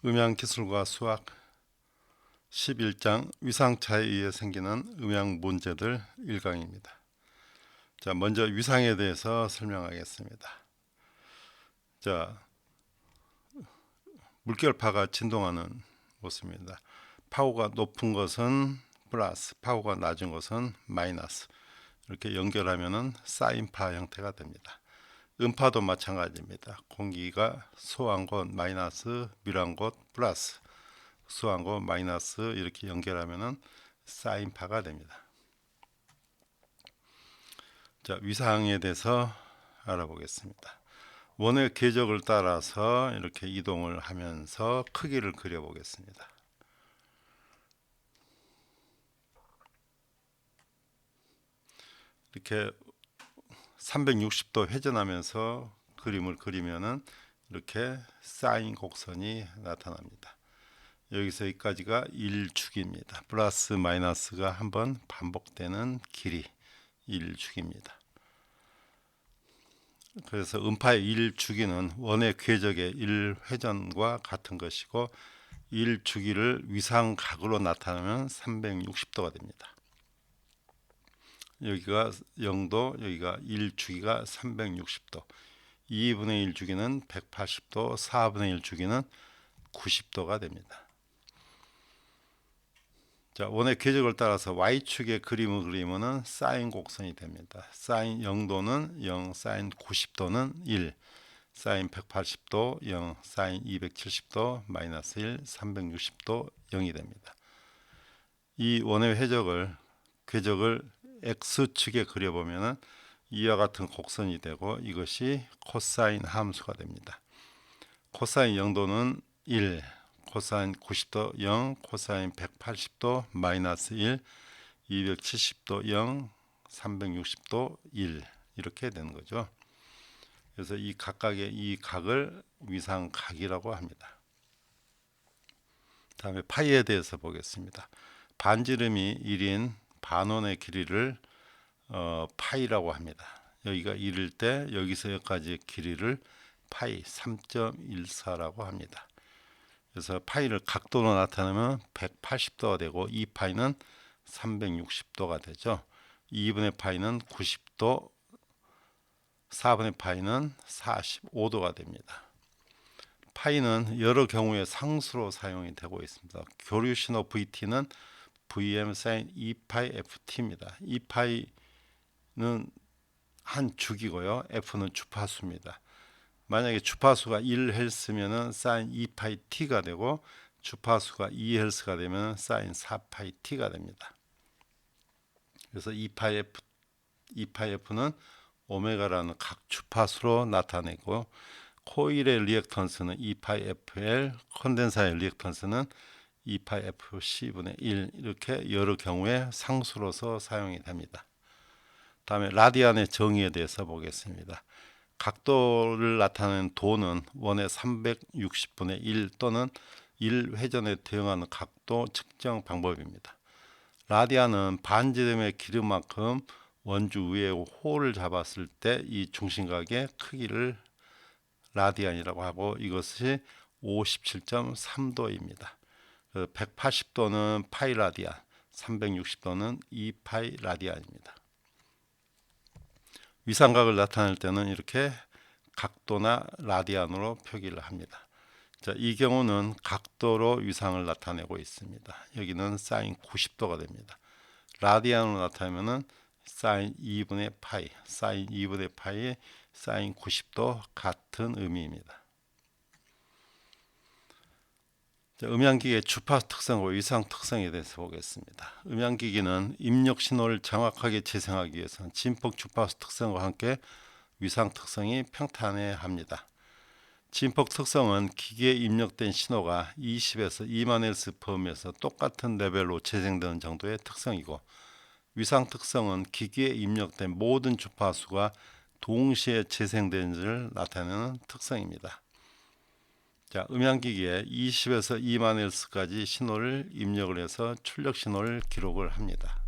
음향기술과 수학 11장 위상차에 의해 생기는 음향 문제들 1강입니다. 자, 먼저 위상에 대해서 설명하겠습니다. 자, 물결파가 진동하는 모습입니다. 파워가 높은 것은 플러스, 파워가 낮은 것은 마이너스. 이렇게 연결하면은 사인파 형태가 됩니다. 음파도 마찬가지입니다. 공기가 소한 곳 마이너스, 밀한 곳 플러스, 소한 곳 마이너스 이렇게 연결하면은 사인파가 됩니다. 자, 위상에 대해서 알아보겠습니다. 원의 궤적을 따라서 이렇게 이동을 하면서 크기를 그려보겠습니다. 이렇게 360도 회전하면서 그림을 그리면은 이렇게 사인 곡선이 나타납니다. 여기서 여기까지가 1축입니다. 플러스 마이너스가 한번 반복되는 길이 1축입니다. 그래서 음파의 1주기는 원의 궤적의 1회전과 같은 것이고 1주기를 위상각으로 나타내면 360도가 됩니다. 여기가 0도, 여기가 1주기가 360도, 2분의 1 주기는 180도, 4분의 1 주기는 90도가 됩니다. 자, 원의 궤적을 따라서 Y축의 그림을 그리면 사인 곡선이 됩니다. 사인 0도는 0, 사인 90도는 1, 사인 180도 0, 사인 270도 마이너스 1, 360도 0이 됩니다. 이 원의 궤적을 X축에 그려보면 이와 같은 곡선이 되고 이것이 코사인 함수가 됩니다. 코사인 0도는 1, 코사인 90도 0, 코사인 180도 마이너스 1, 270도 0, 360도 1 이렇게 되는 거죠. 그래서 이 각각의 이 각을 위상각이라고 합니다. 다음에 파이에 대해서 보겠습니다. 반지름이 1인 반원의 길이를 파이라고 합니다. 여기가 1일 때 여기서 여기까지의 길이를 파이 3.14라고 합니다. 그래서 파이를 각도로 나타내면 180도가 되고 이 파이는 360도가 되죠. 2분의 파이는 90도, 4분의 파이는 45도가 됩니다. 파이는 여러 경우에 상수로 사용이 되고 있습니다. 교류 신호 VT는 VM sin 2파이 FT입니다. 2파이는 한 주기고요. F는 주파수입니다. 만약에 주파수가 1Hz면은 sin 2파이 T가 되고 주파수가 2Hz가 되면 sin 4파이 T가 됩니다. 그래서 2파이 F는 오메가라는 각 주파수로 나타내고 코일의 리액턴스는 2파이 FL, 컨덴사의 리액턴스는 2파이 FC분의 1 이렇게 여러 경우에 상수로서 사용이 됩니다. 다음에 라디안의 정의에 대해서 보겠습니다. 각도를 나타내는 도는 원의 360분의 1 또는 1회전에 대응하는 각도 측정 방법입니다. 라디안은 반지름의 길이만큼 원주 위에 호를 잡았을 때 이 중심각의 크기를 라디안이라고 하고 이것이 57.3도입니다. 180도는 파이 라디안, 360도는 2파이 라디안입니다. 위상각을 나타낼 때는 이렇게 각도나 라디안으로 표기를 합니다. 자, 이 경우는 각도로 위상을 나타내고 있습니다. 여기는 사인 90도가 됩니다. 라디안으로 나타내면은 사인 2분의 파이, 사인 2분의 파이에 사인 90도 같은 의미입니다. 자, 음향기기의 주파수 특성과 위상 특성에 대해서 보겠습니다. 음향기기는 입력 신호를 정확하게 재생하기 위해서는 진폭 주파수 특성과 함께 위상 특성이 평탄해야 합니다. 진폭 특성은 기기에 입력된 신호가 20에서 2만 Hz 범위에서 똑같은 레벨로 재생되는 정도의 특성이고 위상 특성은 기기에 입력된 모든 주파수가 동시에 재생되는지를 나타내는 특성입니다. 자, 음향기기에 20에서 2만 Hz까지 신호를 입력을 해서 출력 신호를 기록을 합니다.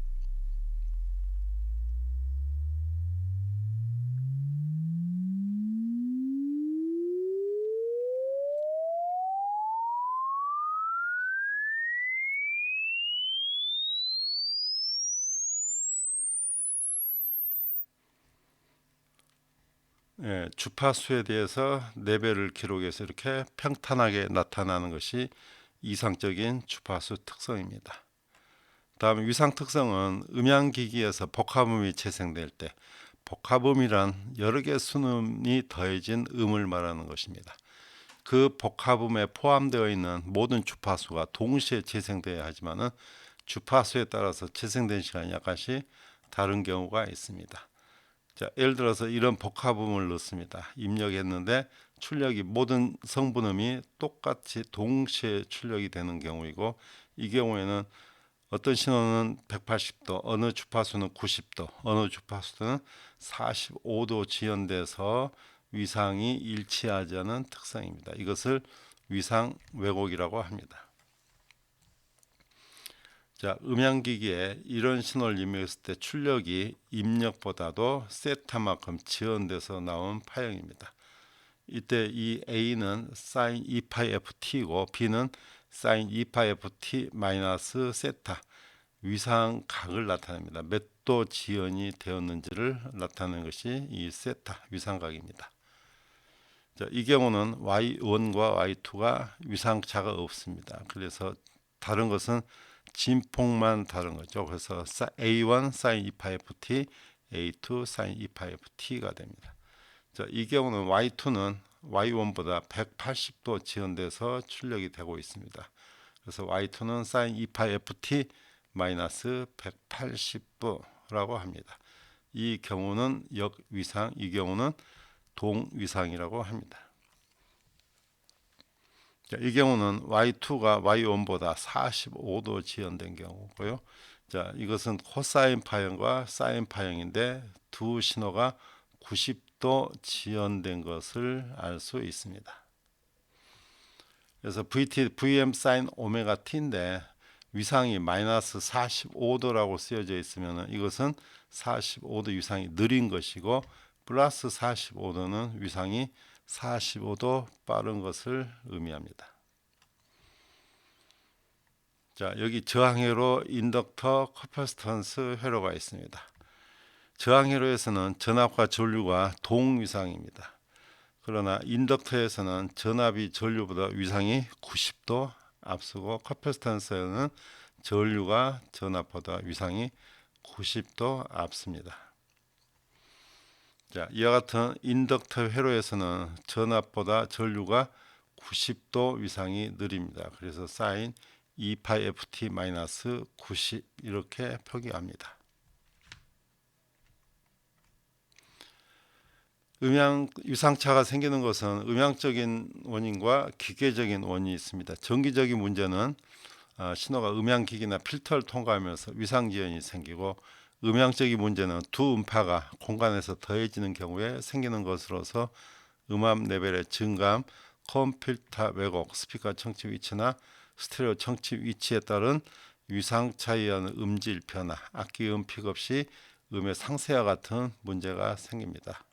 주파수에 대해서 레벨을 기록해서 이렇게 평탄하게 나타나는 것이 이상적인 주파수 특성입니다. 다음 위상 특성은 음향기기에서 복합음이 재생될 때, 복합음이란 여러 개 순음이 더해진 음을 말하는 것입니다. 그 복합음에 포함되어 있는 모든 주파수가 동시에 재생되어야 하지만 주파수에 따라서 재생된 시간이 약간씩 다른 경우가 있습니다. 자, 예를 들어서 이런 복합음을 넣습니다. 입력했는데 출력이 모든 성분음이 똑같이 동시에 출력이 되는 경우이고, 이 경우에는 어떤 신호는 180도, 어느 주파수는 90도, 어느 주파수는 45도 지연돼서 위상이 일치하지 않은 특성입니다. 이것을 위상 왜곡이라고 합니다. 자, 음향기기에 이런 신호를 입력했을 때 출력이 입력보다도 세타만큼 지연돼서 나온 파형입니다. 이때 이 A는 sin 2πft이고 B는 sin 2πft 마이너스 세타 위상각을 나타냅니다. 몇 도 지연이 되었는지를 나타내는 것이 이 세타 위상각입니다. 자, 이 경우는 Y1과 Y2가 위상차가 없습니다. 그래서 다른 것은 진폭만 다른 거죠. 그래서 A1 sin 2πft, A2 sin 2πft가 됩니다. 자, 이 경우는 Y2는 Y1보다 180도 지연돼서 출력이 되고 있습니다. 그래서 Y2는 sin 2πft 마이너스 180도라고 합니다. 이 경우는 역위상, 이 경우는 동위상이라고 합니다. 자, 이 경우는 Y2가 Y1보다 45도 지연된 경우고요. 자, 이것은 코사인 파형과 사인 파형인데 두 신호가 90도 지연된 것을 알 수 있습니다. 그래서 VM sin 오메가 t인데 위상이 마이너스 45도라고 쓰여져 있으면 이것은 45도 위상이 느린 것이고, 플러스 45도는 위상이 45도 빠른 것을 의미합니다. 자, 여기 저항회로, 인덕터, 커퍼스턴스 회로가 있습니다. 저항회로에서는 전압과 전류가 동위상입니다. 그러나 인덕터에서는 전압이 전류보다 위상이 90도 앞서고, 커퍼스턴스에는 전류가 전압보다 위상이 90도 앞섭니다. 자, 이와 같은 인덕터 회로에서는 전압보다 전류가 90도 위상이 느립니다. 그래서 sin 2πft 마이너스 90 이렇게 표기합니다. 음향 위상차가 생기는 것은 음향적인 원인과 기계적인 원인이 있습니다. 정기적인 문제는 신호가 음향기기나 필터를 통과하면서 위상지연이 생기고, 음향적인 문제는 두 음파가 공간에서 더해지는 경우에 생기는 것으로서 음압 레벨의 증감, 컴필터 왜곡, 스피커 청취 위치나 스테레오 청취 위치에 따른 위상 차이에 의한 음질 변화, 악기 픽업 시 음의 상세와 같은 문제가 생깁니다.